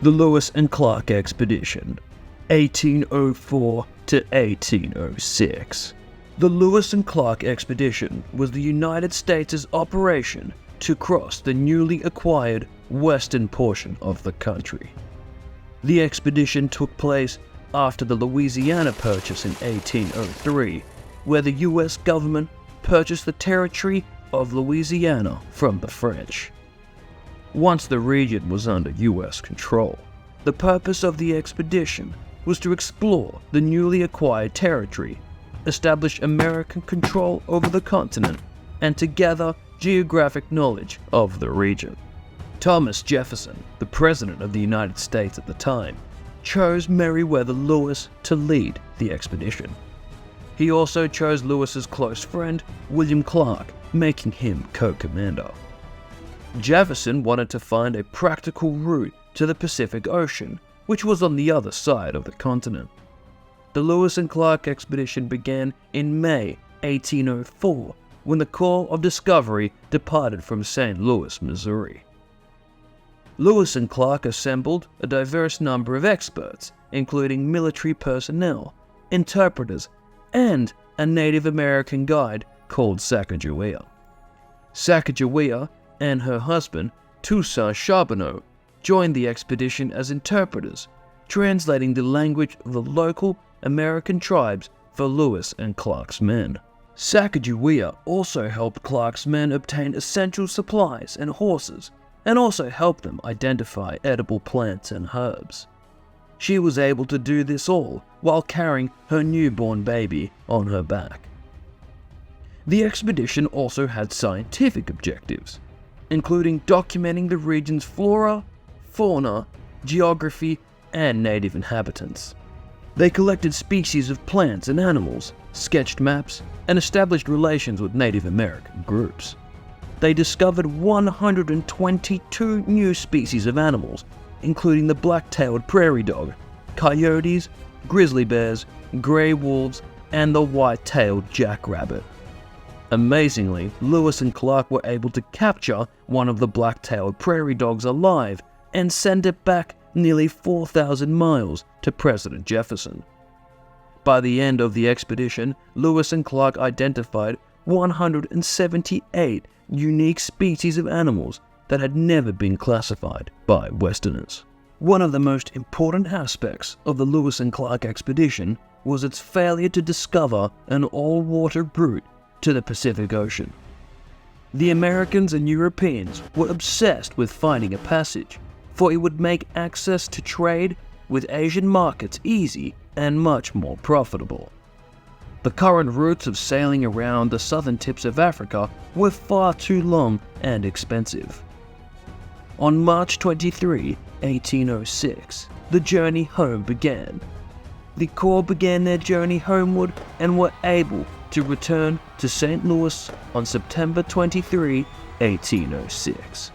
The Lewis and Clark Expedition, 1804 to 1806. The Lewis and Clark Expedition was the United States' operation to cross the newly acquired western portion of the country. The expedition took place after the Louisiana Purchase in 1803, where the U.S. government purchased the territory of Louisiana from the French. Once the region was under U.S. control, the purpose of the expedition was to explore the newly acquired territory, establish American control over the continent, and to gather geographic knowledge of the region. Thomas Jefferson, the President of the United States at the time, chose Meriwether Lewis to lead the expedition. He also chose Lewis's close friend, William Clark, making him co-commander. Jefferson wanted to find a practical route to the Pacific Ocean, which was on the other side of the continent. The Lewis and Clark expedition began in May 1804, when the Corps of Discovery departed from St. Louis, Missouri. Lewis and Clark assembled a diverse number of experts, including military personnel, interpreters, and a Native American guide called Sacagawea. Sacagawea and her husband, Toussaint Charbonneau, joined the expedition as interpreters, translating the language of the local American tribes for Lewis and Clark's men. Sacagawea also helped Clark's men obtain essential supplies and horses, and also helped them identify edible plants and herbs. She was able to do this all while carrying her newborn baby on her back. The expedition also had scientific objectives, including documenting the region's flora, fauna, geography, and native inhabitants. They collected species of plants and animals, sketched maps, and established relations with Native American groups. They discovered 122 new species of animals, including the black-tailed prairie dog, coyotes, grizzly bears, gray wolves, and the white-tailed jackrabbit. Amazingly, Lewis and Clark were able to capture one of the black-tailed prairie dogs alive and send it back nearly 4,000 miles to President Jefferson. By the end of the expedition, Lewis and Clark identified 178 unique species of animals that had never been classified by Westerners. One of the most important aspects of the Lewis and Clark expedition was its failure to discover an all-water route to the Pacific Ocean. The Americans and Europeans were obsessed with finding a passage, for it would make access to trade with Asian markets easy and much more profitable. The current routes of sailing around the southern tips of Africa were far too long and expensive. On March 23, 1806, the journey home began. The Corps began their journey homeward and were able to return to St. Louis on September 23, 1806.